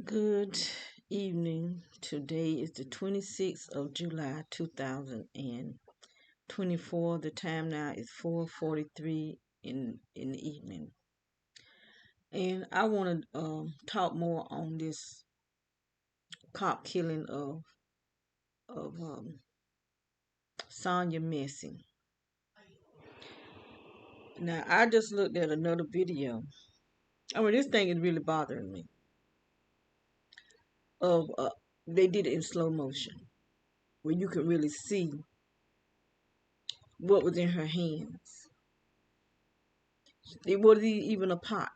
Good evening. Today is the 26th of July 2024. The time now is 4:43 in the evening. And I want to talk more on this cop killing of Sonya Massey. Now, I just looked at another video. This thing is really bothering me. Of They did it in slow motion, where you could really see what was in her hands. It wasn't even a pot.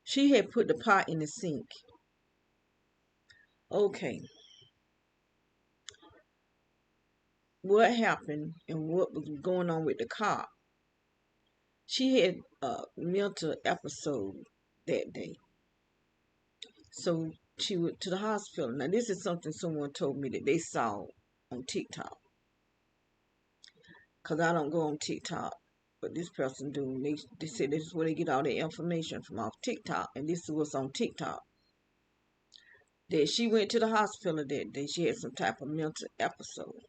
She had put the pot in the sink. Okay, what happened and what was going on with the cop? She had a mental episode that day. So she went to the hospital. Now, this is something someone told me that they saw on TikTok. Because I don't go on TikTok, but this person do. They said this is where they get all their information from off TikTok. And this is what's on TikTok. That she went to the hospital that day. She had some type of mental episode.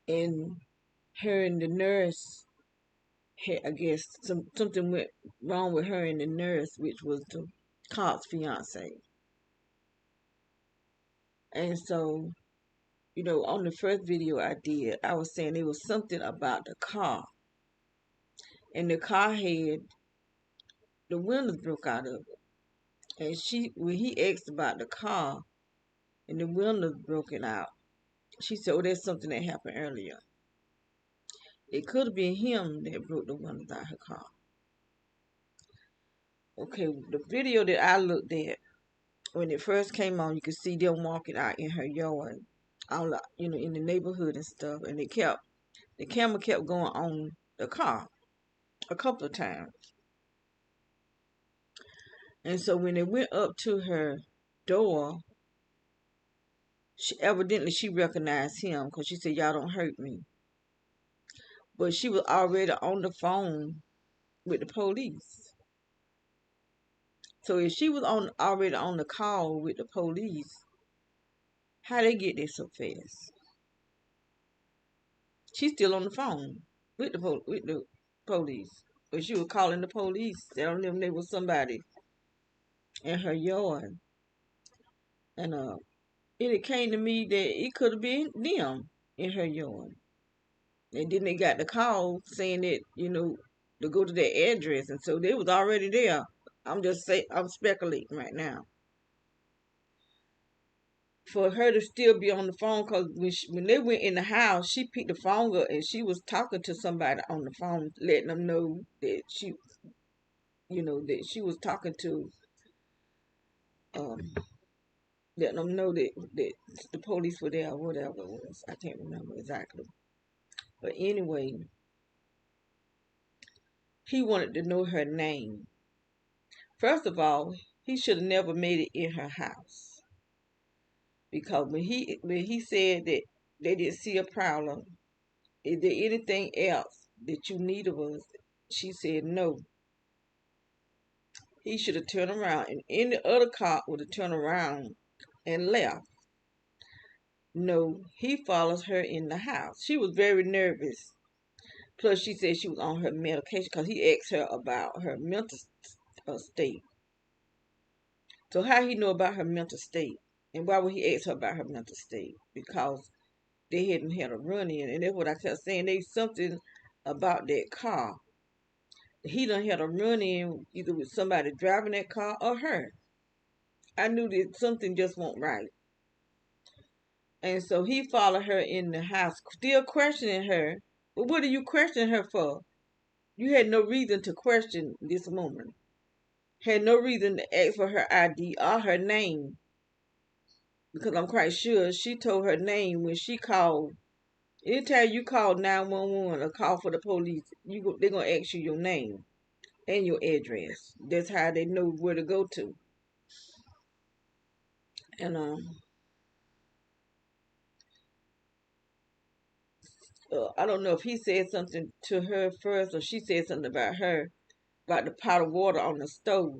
And her and the nurse had, I guess, something went wrong with her and the nurse, which was the cop's fiance. And so, on the first video I did, I was saying there was something about the car. And the car had the windows broke out of it. And when he asked about the car and the windows broken out, she said, "Oh, that's something that happened earlier." It could have been him that broke the windows out of her car. Okay, the video that I looked at, when it first came on, you could see them walking out in her yard, all in the neighborhood and stuff, and the camera kept going on the car a couple of times. And so when they went up to her door, she recognized him because she said, "Y'all don't hurt me." But she was already on the phone with the police. So if she was already on the call with the police, how they get there so fast? She's still on the phone with the police. But she was calling the police, telling them there was somebody in her yard. And it came to me that it could have been them in her yard. And then they got the call saying that, to go to their address. And so they was already there. I'm speculating right now. For her to still be on the phone, because when they went in the house, she picked the phone up and she was talking to somebody on the phone, letting them know that that she was talking to, um, letting them know that the police were there or whatever it was. I can't remember exactly. But anyway, he wanted to know her name. First of all, he should have never made it in her house. Because when he said that they didn't see a problem, is there anything else that you need of us? She said no. He should have turned around, and any other cop would have turned around and left. No, he follows her in the house. She was very nervous. Plus, she said she was on her medication because he asked her about her mental state. So how he know about her mental state? And why would he ask her about her mental state? Because they hadn't had a run-in. And that's what I kept saying. There's something about that car. He done had a run-in either with somebody driving that car or her. I knew that something just wasn't right. And so he followed her in the house, still questioning her. But what are you questioning her for? You had no reason to question this woman. Had no reason to ask for her ID or her name. Because I'm quite sure she told her name when she called. Anytime you call 911 or call for the police, they're going to ask you your name and your address. That's how they know where to go to. And I don't know if he said something to her first or she said something about her. about the pot of water on the stove.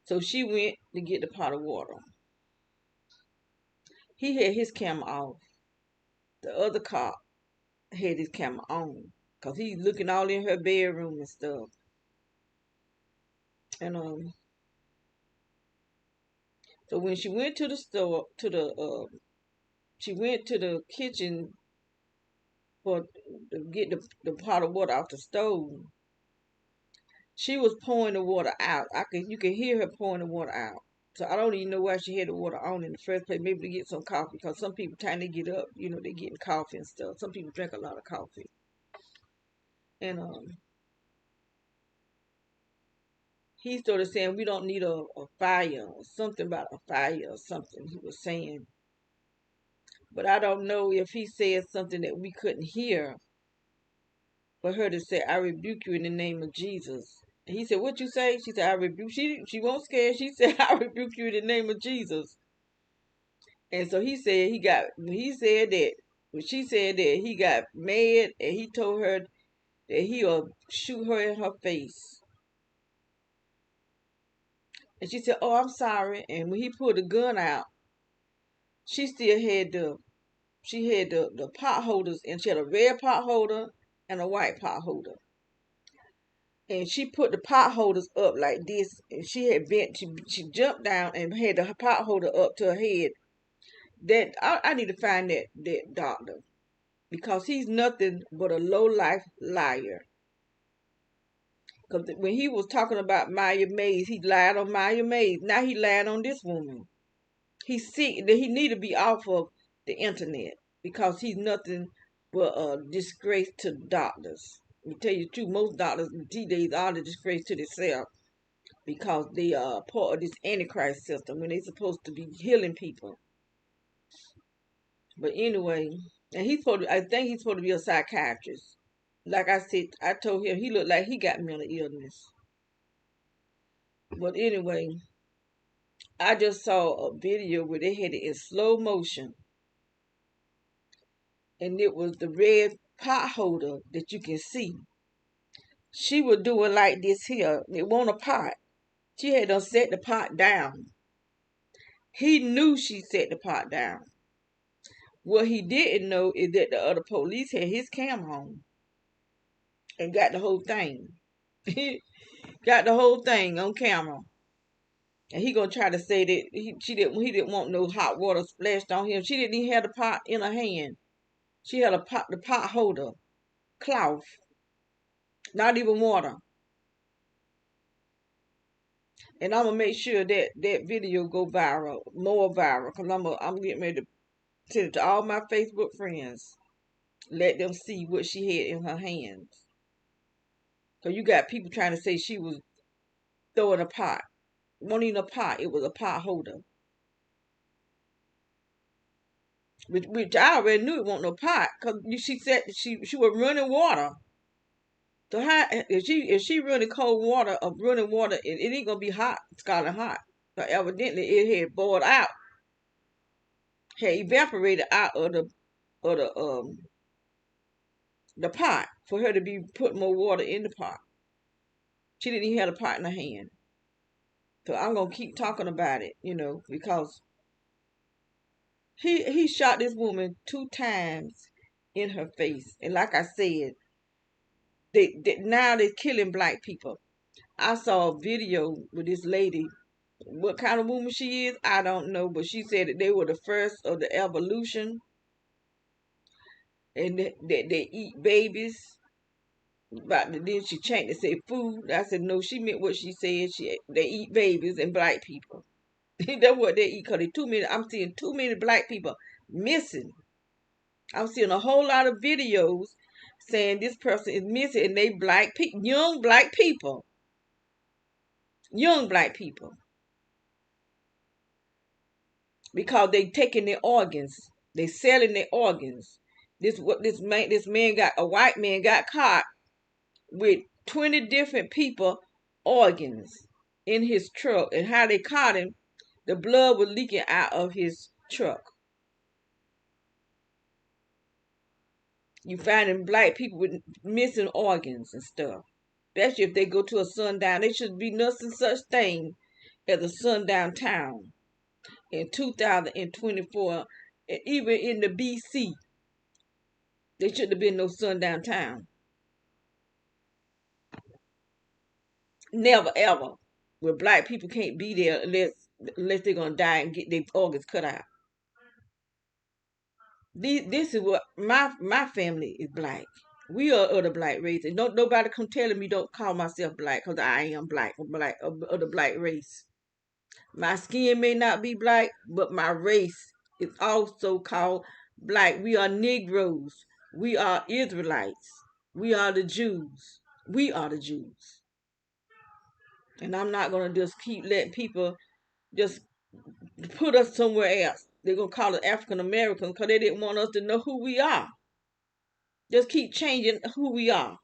So she went to get the pot of water. He had his camera off. The other cop had his camera on. Because he's looking all in her bedroom and stuff. And so when she went to the store, she went to the kitchen for to get the pot of water off the stove. She was pouring the water out. You could hear her pouring the water out. So I don't even know why she had the water on in the first place. Maybe to get some coffee, because some people, time they get up, they getting coffee and stuff. Some people drink a lot of coffee. And he started saying we don't need a fire, or something about a fire or something he was saying. But I don't know if he said something that we couldn't hear. For her to say, I rebuke you in the name of Jesus. And he said, what you say? She said, I rebuke. She won't scare. She said, I rebuke you in the name of Jesus. And so he said when she said that, he got mad and he told her that he'll shoot her in her face. And she said, oh, I'm sorry. And when he pulled the gun out, she still had the pot holders, and she had a red pot holder and a white pot holder. And she put the pot holders up like this, and she jumped down and had the pot holder up to her head. That I need to find that doctor, because he's nothing but a low life liar. Because when he was talking about Maya Mays, he lied on Maya Mays. Now he lied on this woman. He's sick. That he need to be off of the internet, because he's nothing but a disgrace to doctors. Let me tell you the truth, most doctors these days are a disgrace to themselves, because they are part of this antichrist system when they're supposed to be healing people. But anyway, and I think he's supposed to be a psychiatrist. Like I said, I told him he looked like he got mental illness. But anyway, I just saw a video where they had it in slow motion, and it was the red pot holder that you can see. She was doing like this here. It wasn't a pot. She had done set the pot down. He knew she set the pot down. What he didn't know is that the other police had his camera on and got the whole thing. Got the whole thing on camera. And he gonna try to say that he didn't want no hot water splashed on him. She didn't even have the pot in her hand. She had the pot holder, cloth, not even water. And I'm gonna make sure that video go viral, more viral, because I'm getting ready to send it to all my Facebook friends. Let them see what she had in her hands. Because you got people trying to say she was throwing a pot. It wasn't even a pot, it was a pot holder. Which I already knew it wasn't no pot, because she said she was running water. So how if she running cold water or running water, it ain't gonna be hot, scalding hot. So evidently it had boiled out, had evaporated out of the pot for her to be putting more water in the pot. She didn't even have the pot in her hand. So I'm gonna keep talking about it, because he shot this woman 2 times in her face. And like I said, now they're killing black people. I saw a video with this lady. What kind of woman she is, I don't know, but she said that they were the first of the evolution, and that they eat babies. But then she changed to say food. I said no, she meant what she said. They eat babies and black people. That's what they eat, because I'm seeing too many black people missing. I'm seeing a whole lot of videos saying this person is missing, and they black people, young black people, because they taking their organs, they selling their organs. This man got a white man got caught with 20 different people organs in his truck, and how they caught him, the blood was leaking out of his truck. You finding black people with missing organs and stuff. Especially if they go to a sundown. There should be nothing such thing as a sundown town in 2024. And even in the BC, there shouldn't have been no sundown town. Never ever. Where black people can't be there unless they're gonna die and get their organs cut out. This is what my family is black. We are of the black race, and nobody come telling me don't call myself black because I am black. I'm black of the black race. My skin may not be black, but my race is also called black. We are Negroes. We are Israelites. We are the Jews. We are the Jews. And I'm not gonna just keep letting people just put us somewhere else. They're gonna call us African Americans because they didn't want us to know who we are. Just keep changing who we are.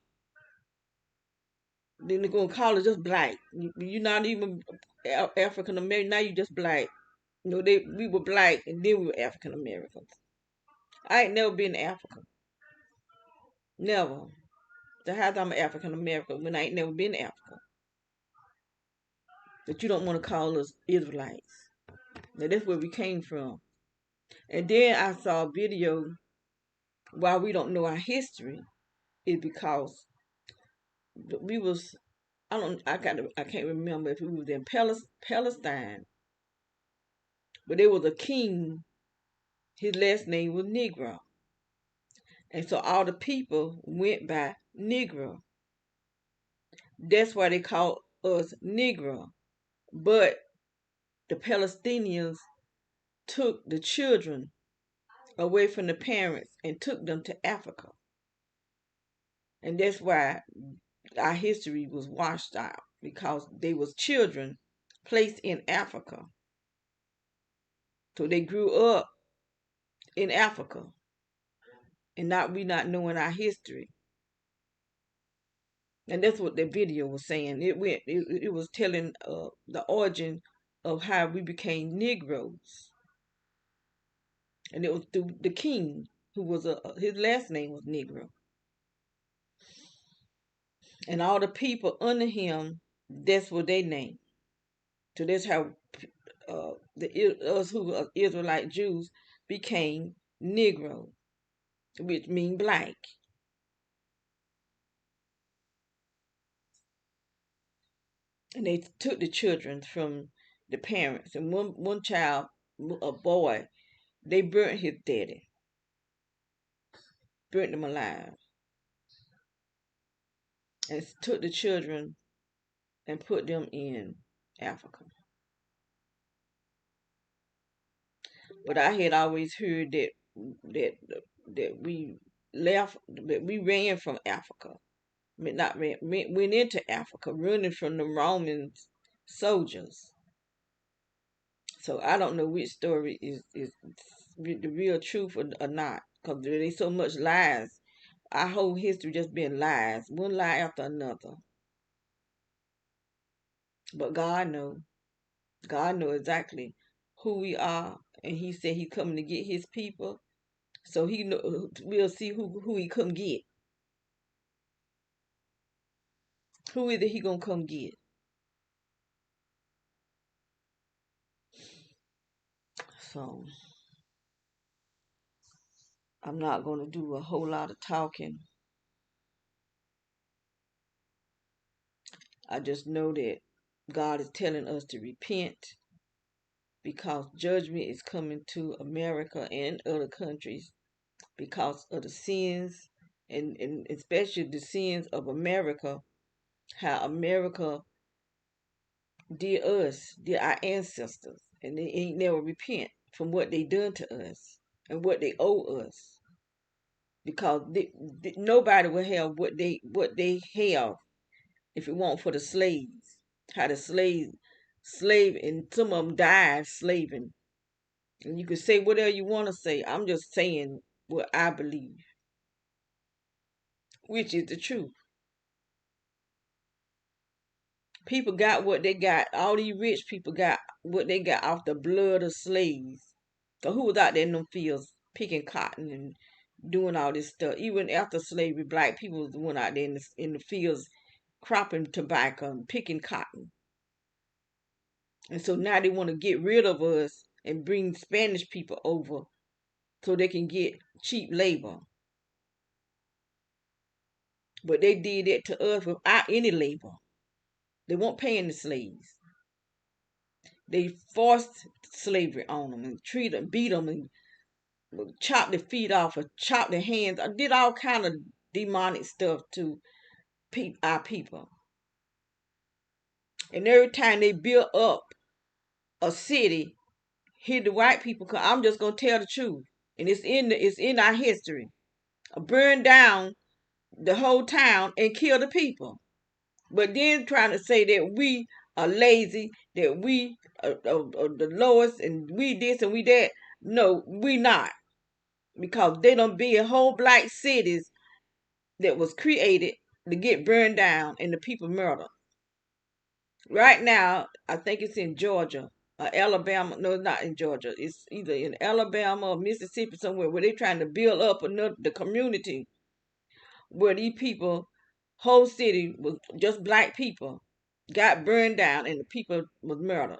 Then they're gonna call us just black. You're not even African American. Now you just black. You know, we were black and then we were African Americans. I ain't never been to Africa. Never. So how's I'm African American when I ain't never been to Africa? But you don't want to call us Israelites. Now that's where we came from. And then I saw a video why we don't know our history is because we was I can't remember if we was in Palestine, but there was a king. His last name was Negro, and so all the people went by Negro. That's why they call us Negro. But the Palestinians took the children away from the parents and took them to Africa, and that's why our history was washed out because they was children placed in Africa. So they grew up in Africa and we not knowing our history. And that's what the video was saying. It was telling the origin of how we became Negroes. And it was through the king who was his last name was Negro. And all the people under him, that's what they named. So that's how us who are Israelite Jews became Negro, which mean black. And they took the children from the parents. And one child, a boy, they burnt his daddy, burnt him alive, and took the children and put them in Africa. But I had always heard that that we we ran from Africa. I mean, not ran, went into Africa, running from the Roman soldiers. So I don't know which story is the real truth or not, because there's so much lies. Our whole history just been lies, one lie after another. But God knows. God knows exactly who we are, and He said He coming to get His people. So He know we'll see who He come get. Who is it He gonna come get? So I'm not gonna do a whole lot of talking. I just know that God is telling us to repent because judgment is coming to America and other countries because of the sins and especially the sins of America, how America did our ancestors, and they ain't never repent from what they done to us and what they owe us because nobody will have what they have if it weren't for the slaves. How the slave and some of them died slaving. And you can say whatever you want to say. I'm just saying what I believe, which is the truth. People got what they got. All these rich people got what they got off the blood of slaves. So who was out there in them fields picking cotton and doing all this stuff. Even after slavery, black people went out there in the fields cropping tobacco and picking cotton. And so now they want to get rid of us and bring Spanish people over so they can get cheap labor. But they did that to us without any labor. They weren't paying the slaves. They forced slavery on them and treated them, beat them, and chopped their feet off or chopped their hands. I did all kind of demonic stuff to our people. And every time they built up a city, here the white people come. I'm just gonna tell the truth, and it's in our history. Burn down the whole town and kill the people, but then trying to say that we are lazy, that we are the lowest, and we this and we that. No, we not, because they don't be in whole black cities that was created to get burned down and the people murdered. Right now, I think it's in Georgia, Alabama. No, it's not in Georgia. It's either in Alabama or Mississippi somewhere where they're trying to build up the community where these people, whole city was just black people, got burned down and the people was murdered.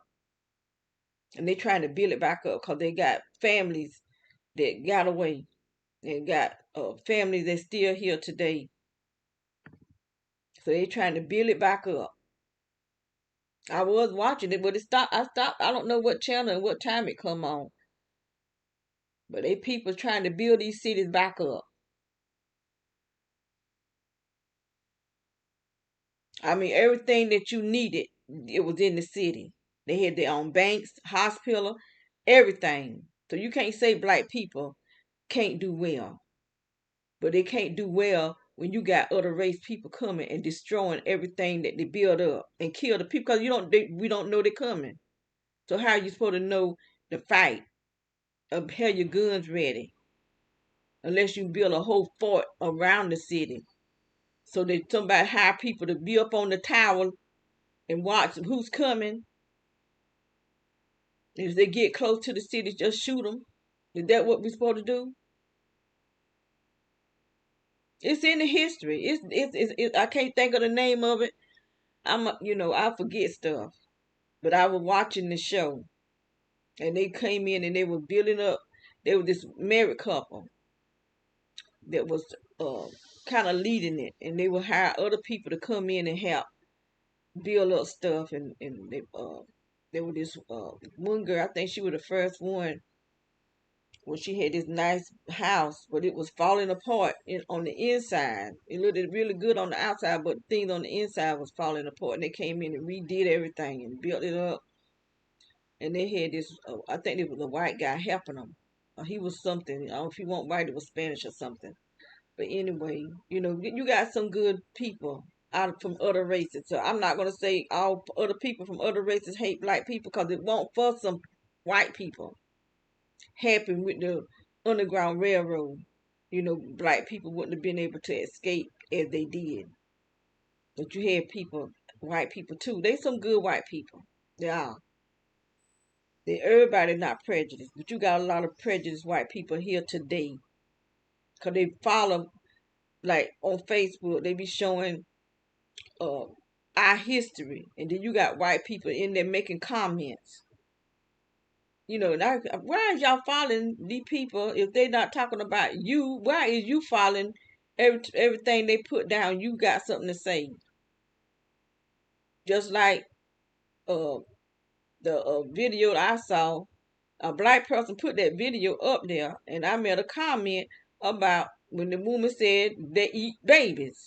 And they trying to build it back up because they got families that got away and got families that still here today. So they trying to build it back up. I was watching it, but it stopped. I stopped. I don't know what channel and what time it come on. But they people trying to build these cities back up. I mean, everything that you needed, it was in the city. They had their own banks, hospital, everything. So you can't say black people can't do well. But they can't do well when you got other race people coming and destroying everything that they build up and kill the people, because we don't know they're coming. So how are you supposed to know the fight or have your guns ready unless you build a whole fort around the city? So that somebody hire people to be up on the tower and watch who's coming. If they get close to the city, just shoot them. Is that what we're supposed to do? It's in the history. I can't think of the name of it. I forget stuff. But I was watching the show, and they came in and they were building up. They were this married couple that was uh kind of leading it, and they would hire other people to come in and help build up stuff. And they were this one girl. I think she was the first one. Well, she had this nice house, but it was falling apart on the inside. It looked really good on the outside, but things on the inside was falling apart. And they came in and redid everything and built it up. And they had this, I think it was a white guy helping them. He was something. I don't know if he wasn't white, it was Spanish or something. But anyway, you got some good people out from other races. So I'm not going to say all other people from other races hate black people, because it won't for some white people. Happened with the Underground Railroad. Black people wouldn't have been able to escape as they did. But you had people, white people too. They some good white people. They are. Everybody not prejudiced, but you got a lot of prejudiced white people here today. Cause they follow, like on Facebook, they be showing uh our history, and then you got white people in there making comments. Why is y'all following these people if they not talking about you? Why is you following everything they put down? You got something to say. Just like uh the video I saw, a black person put that video up there, and I made a comment about when the woman said they eat babies,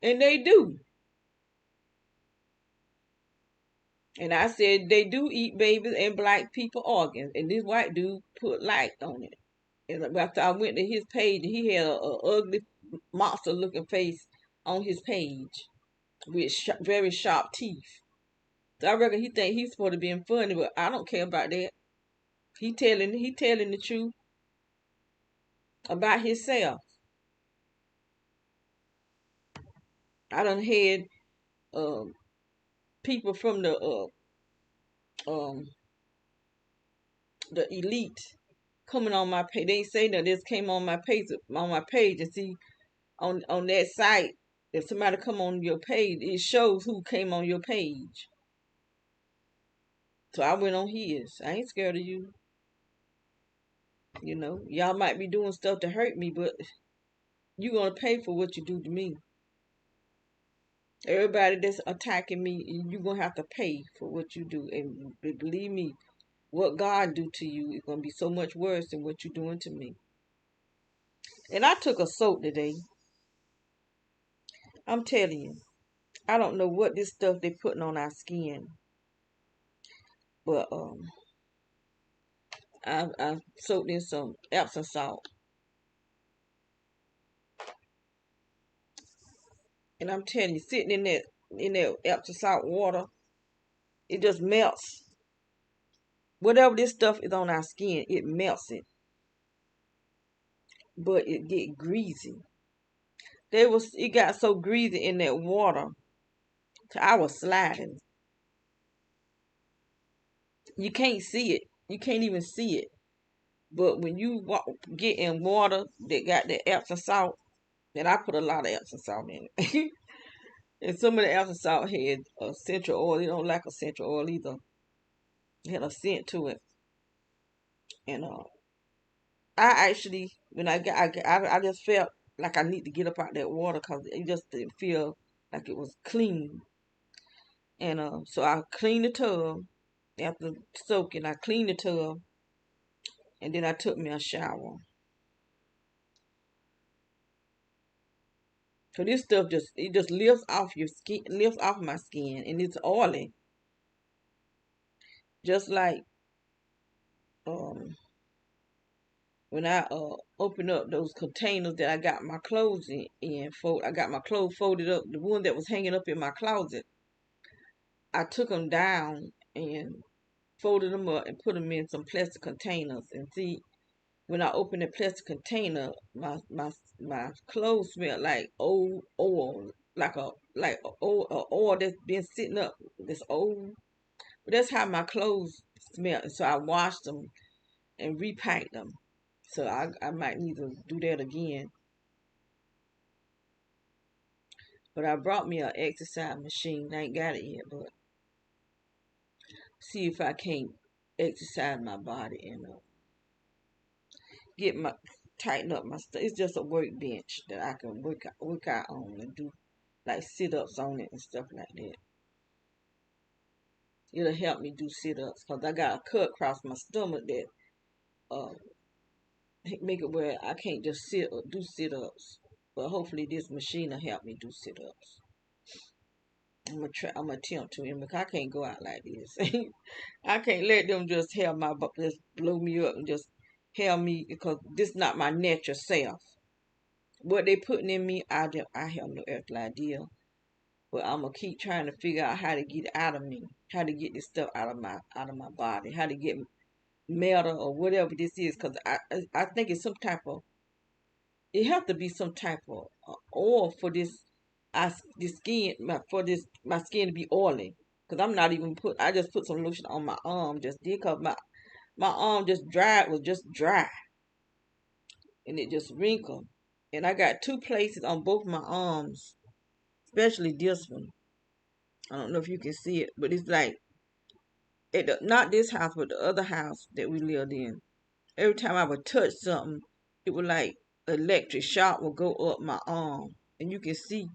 and they do. And I said they do eat babies and black people organs, and this white dude put light on it. And after I went to his page, he had a ugly monster looking face on his page with very sharp teeth. So I reckon he think he's supposed to be funny, but I don't care about that. He telling the truth about himself. I done had um, people from um, the elite coming on my page. They ain't say that this came on my page, and see on that site. If somebody come on your page, it shows who came on your page. So I went on his. I ain't scared of you. You know, y'all might be doing stuff to hurt me, but you gonna pay for what you do to me. Everybody that's attacking me, you gonna have to pay for what you do. And believe me, what God do to you is gonna be so much worse than what you're doing to me. And I took a soap today. I'm telling you, I don't know what this stuff they putting on our skin, but I soaked in some Epsom salt, and I'm telling you, sitting in that Epsom salt water, it just melts. Whatever this stuff is on our skin, it melts it, but it get greasy. It got so greasy in that water, I was sliding. You can't see it. You can't even see it. But when you get in water that got the Epsom salt, and I put a lot of Epsom salt in it. And some of the Epsom salt had essential oil. It don't like essential oil either. It had a scent to it. And I actually, when I just felt like I need to get up out that water because it just didn't feel like it was clean. And so I cleaned the tub after soaking. I cleaned the tub, and then I took me a shower. So this stuff just lifts off your skin, lifts off my skin, and it's oily. Just like um when I opened up those containers that I got my clothes in, I got my clothes folded up, the one that was hanging up in my closet. I took them down and folded them up and put them in some plastic containers. And see, when I opened the plastic container, my clothes smelled like old oil, like a oil that's been sitting up, this old. But that's how my clothes smell. So I washed them and repacked them. So I might need to do that again. But I brought me an exercise machine. I ain't got it yet, but see if I can't exercise my body and get my tighten up my stuff. It's just a workbench that I can work out on and do like sit ups on it and stuff like that. It'll help me do sit ups because I got a cut across my stomach that uh make it where I can't just sit or do sit ups. But hopefully this machine will help me do sit ups. I'm gonna try. I'm gonna attempt to, because I can't go out like this. I can't let them just just blow me up and just have me because this is not my natural self. What they putting in me, I have no earthly idea. But I'm gonna keep trying to figure out how to get it out of me, how to get this stuff out of my body, how to get metal or whatever this is. Cause I think it's some type of it have to be some type of oil for this skin for this my skin to be oily. Cause I'm not even I just put some lotion on my arm just did cause my arm was just dry and it just wrinkled. And I got two places on both my arms, especially this one. I don't know if you can see it, but it's like not this house, but the other house that we lived in. Every time I would touch something, it would like electric shock would go up my arm, and you can see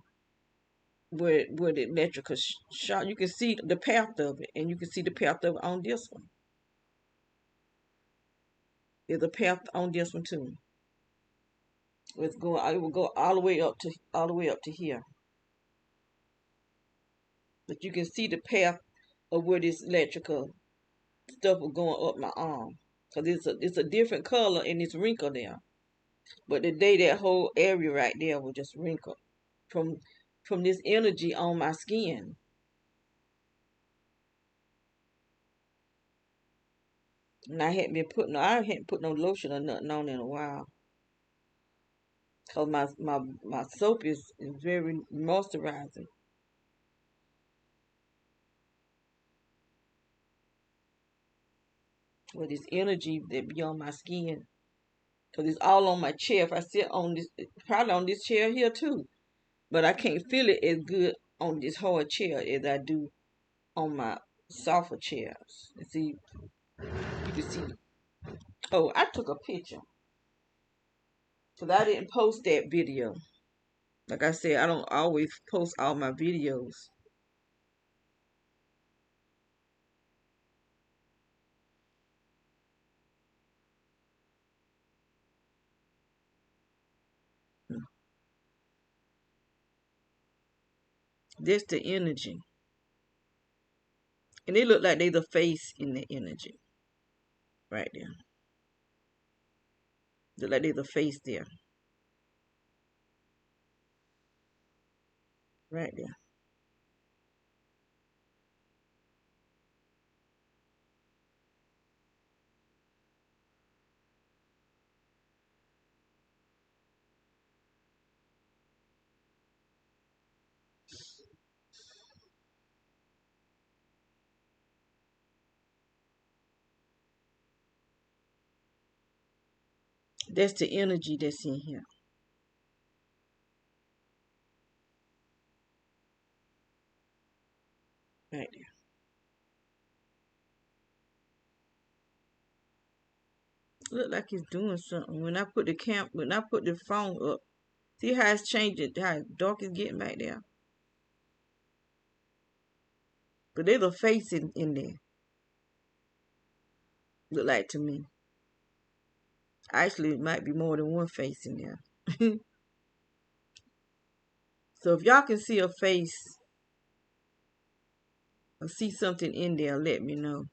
where the electrical shock. You can see the path of it, and you can see the path of it on this one. There's a path on this one too. It will go all the way up to here. But you can see the path of where this electrical stuff was going up my arm. Cause it's a different color and it's wrinkled there. But the day that whole area right there was just wrinkled from this energy on my skin. And I hadn't put no lotion or nothing on in a while. Cause my soap is very moisturizing. with this energy that be on my skin. Cause it's all on my chair. If I sit on this, probably on this chair here too, but I can't feel it as good on this hard chair as I do on my softer chairs. And see, you can see. Oh, I took a picture because I didn't post that video. Like I said, I don't always post all my videos. This the energy. And they look like they the face in the energy. Right there. Look like they the face there. Right there. That's the energy that's in here. Right there. Look like it's doing something. When I put the phone up, see how it's changing, how dark it's getting back there. But there's a face in there. Look like to me. Actually, it might be more than one face in there. So if y'all can see a face or see something in there, let me know.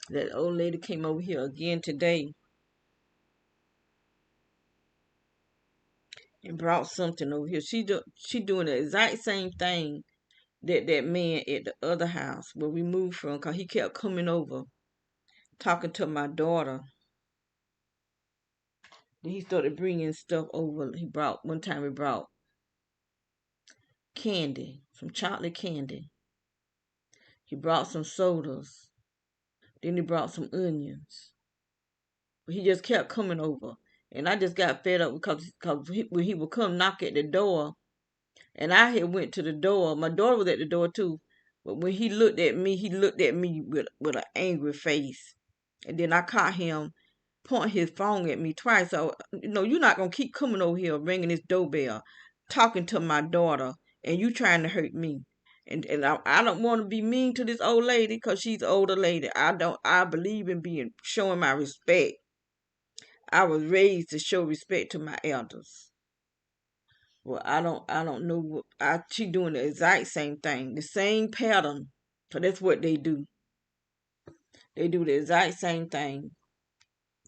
That old lady came over here again today and brought something over here. She doing the exact same thing that man at the other house where we moved from, cause he kept coming over talking to my daughter. Then he started bringing stuff over. One time he brought candy, some chocolate candy. He brought some sodas. Then he brought some onions. But he just kept coming over. And I just got fed up because when he would come knock at the door, and I had went to the door. My daughter was at the door too. But when he looked at me with an angry face. And then I caught him point his phone at me twice. So, you're not going to keep coming over here ringing this doorbell, talking to my daughter, and you trying to hurt me. And I don't want to be mean to this old lady because she's an older lady. I believe in showing my respect. I was raised to show respect to my elders. Well, I don't know she doing the exact same thing, the same pattern. So that's what they do. They do the exact same thing.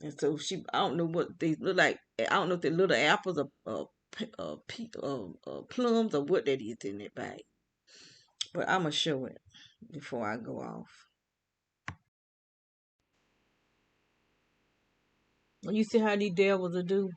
And so I don't know what they look like. I don't know if they're little apples or plums or what that is in that bag. But I'm going to show it before I go off. You see how these devils will do?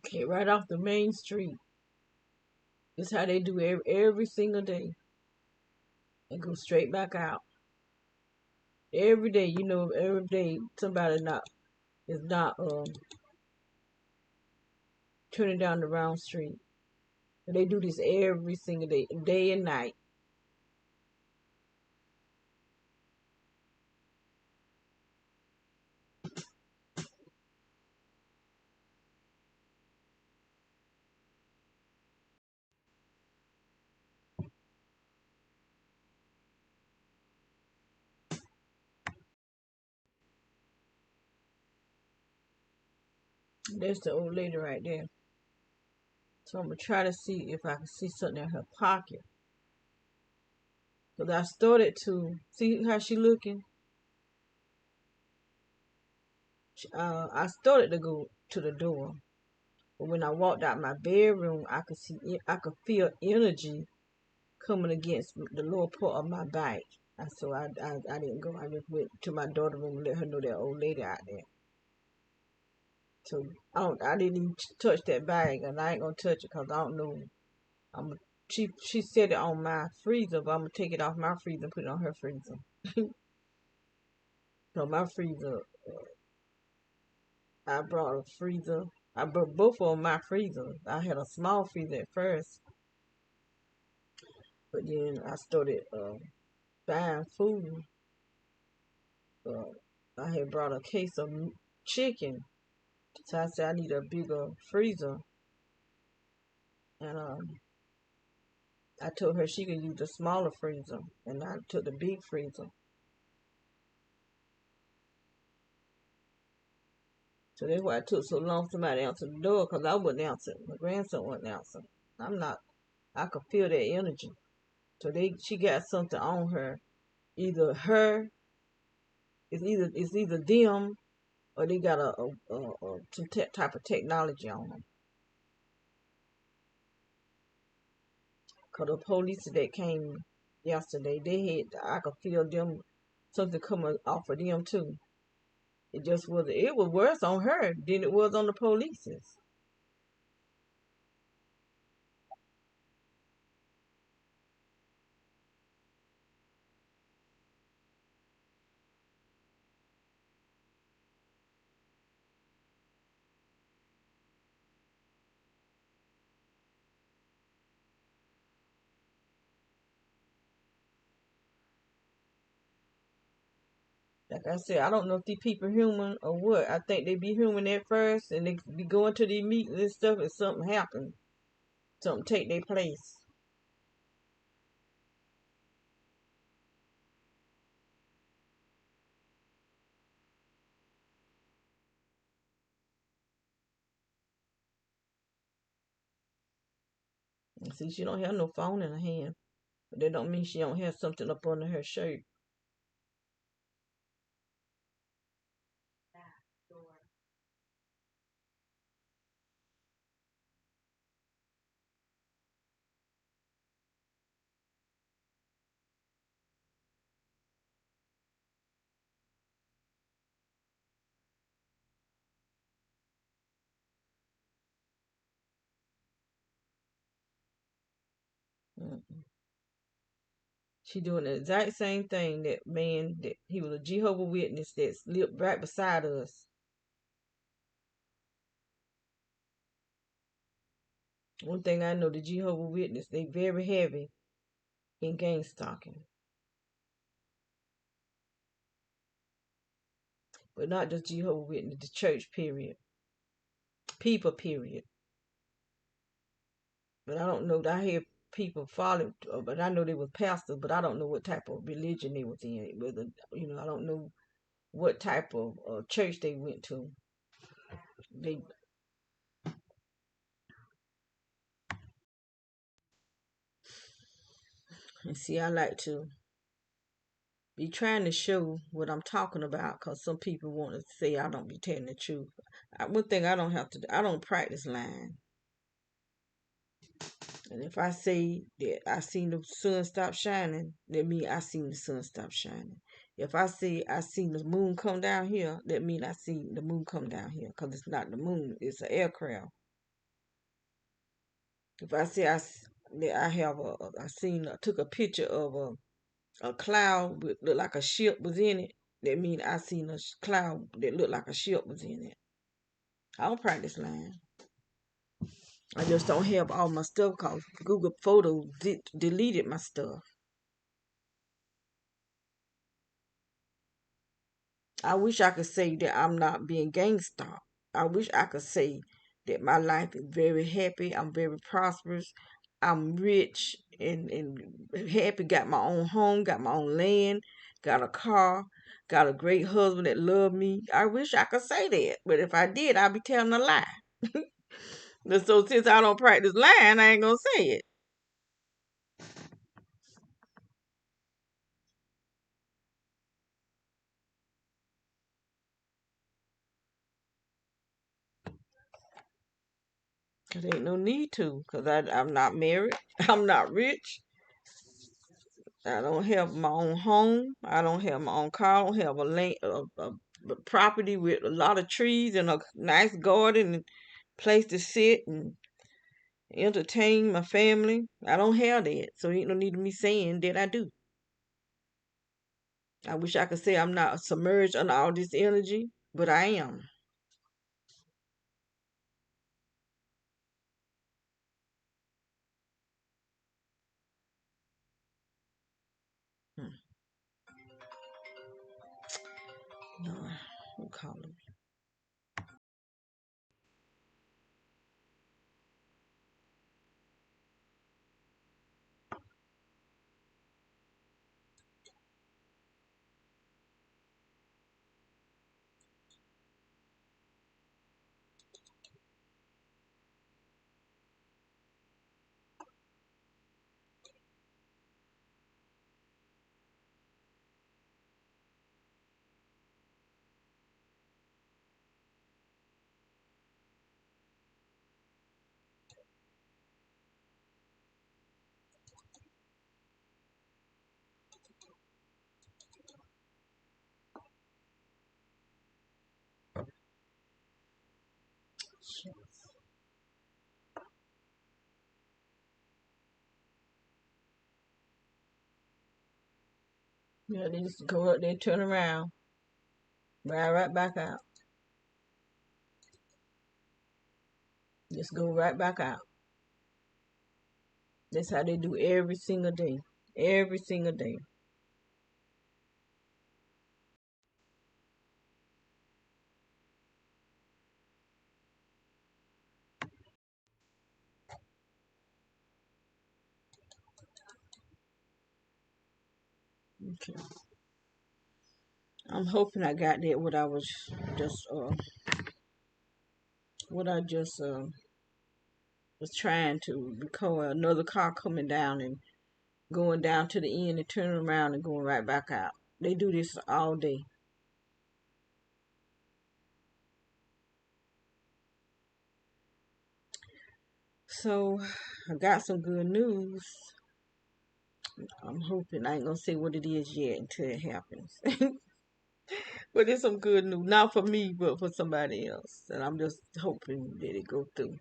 Okay, right off the main street. That's how they do every single day. And go straight back out. Every day, every day somebody not is not turning down the wrong street. And they do this every single day, day and night. There's the old lady right there. So I'm gonna try to see if I can see something in her pocket. Cause I started to see how she looking. I started to go to the door, but when I walked out my bedroom, I could feel energy coming against the lower part of my back. And so I didn't go. I just went to my daughter's room and let her know that old lady out there. So I didn't even touch that bag, and I ain't gonna touch it because I don't know. I'm she set it on my freezer, but I'm gonna take it off my freezer and put it on her freezer. So my freezer, I brought a freezer. I brought both of my freezers. I had a small freezer at first, but then I started buying food. Uh, I had brought a case of chicken, so I said I need a bigger freezer, and I told her she could use the smaller freezer, and I took the big freezer. So that's why it took so long for somebody to answer the door, because I wouldn't answer. My grandson wouldn't answer. I'm not. I could feel that energy. So she got something on her. Either her, it's either them, or they got some type of technology on them. Cause the police that came yesterday, I could feel them, something coming off of them too. It was worse on her than it was on the police's. Like I said, I don't know if these people human or what. I think they be human at first, and they be going to the meetings and stuff, and something happen, something take their place. And see, she don't have no phone in her hand, but that don't mean she don't have something up under her shirt. Mm. She doing the exact same thing that man that he was a Jehovah Witness that lived right beside us. One thing I know, the Jehovah Witness, they very heavy in gang stalking. But not just Jehovah Witness, the church period. People period. But I don't know. I hear people follow, but I know they were pastors, but I don't know what type of religion they was in. Whether I don't know what type of church they went to. They and see, I like to be trying to show what I'm talking about, cause some people want to say I don't be telling the truth. One thing I don't have to do, I don't practice lying. And if I say that I seen the sun stop shining, that mean I seen the sun stop shining. If I say I seen the moon come down here, that mean I seen the moon come down here. Cause it's not the moon, it's an aircraft. If I say that I have I seen took a picture of a cloud with look like a ship was in it, that mean I seen a cloud that looked like a ship was in it. I don't practice lying. I just don't have all my stuff cause Google Photos deleted my stuff. I wish I could say that I'm not being gangsta. I wish I could say that my life is very happy. I'm very prosperous. I'm rich and happy. Got my own home, got my own land, got a car, got a great husband that love me. I wish I could say that. But if I did, I'd be telling a lie. So since I don't practice lying, I ain't gonna say it. Cause ain't no need to. Cause I'm not married. I'm not rich. I don't have my own home. I don't have my own car. I don't have a property with a lot of trees and a nice garden and place to sit and entertain my family. I don't have that. So ain't no need of me saying that I do. I wish I could say I'm not submerged under all this energy, but I am. Hmm. No, who calling me? Yeah, they just go up there, turn around, right back out. Just go right back out. That's how they do every single day. Every single day. Okay. I'm hoping I got that what I was just what I just was trying to record another car coming down and going down to the end and turning around and going right back out. They do this all day. So I got some good news. I'm hoping I ain't gonna say what it is yet until it happens. But it's some good news. Not for me, but for somebody else. And I'm just hoping that it go through.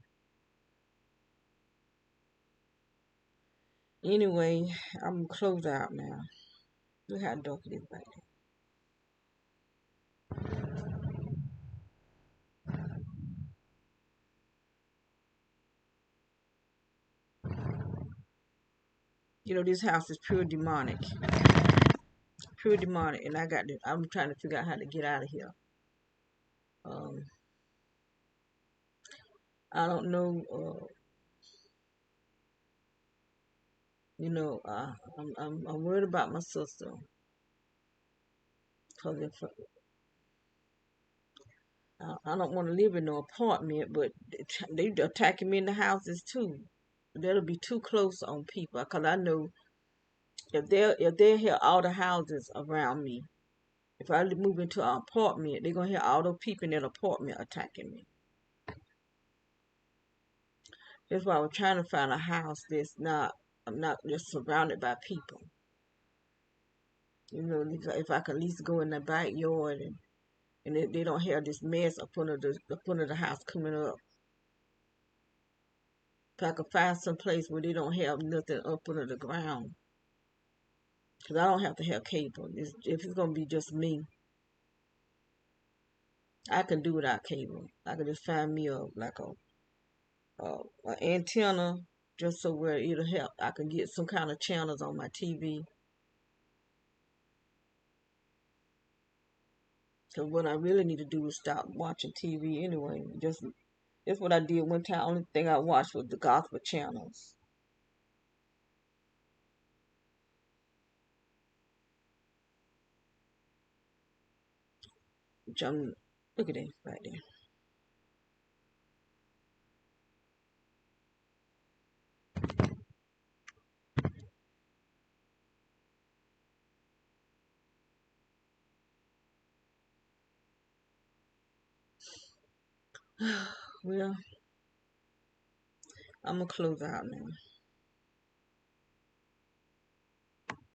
Anyway, I'm close out now. Look how dark it is back there. You know, this house is pure demonic. Pure demonic. And I'm trying to figure out how to get out of here. Um, I don't know, I'm worried about my sister. Cause if I don't want to live in no apartment, but they attacking me in the houses too. That'll be too close on people. Cause I know if they hear all the houses around me, if I move into an apartment, they're gonna hear all the people in that apartment attacking me. That's why I was trying to find a house that's not I'm not just surrounded by people. You know, if I can at least go in the backyard and they don't have this mess up under the house coming up. If I could find some place where they don't have nothing up under the ground, because I don't have to have cable. If it's gonna be just me, I can do without cable. I can just find me a antenna just so where it'll help. I can get some kind of channels on my TV. Because what I really need to do is stop watching TV anyway. That's what I did one time. Only thing I watched was the gospel channels. Which look at that right there. Well, I'm gonna close out now.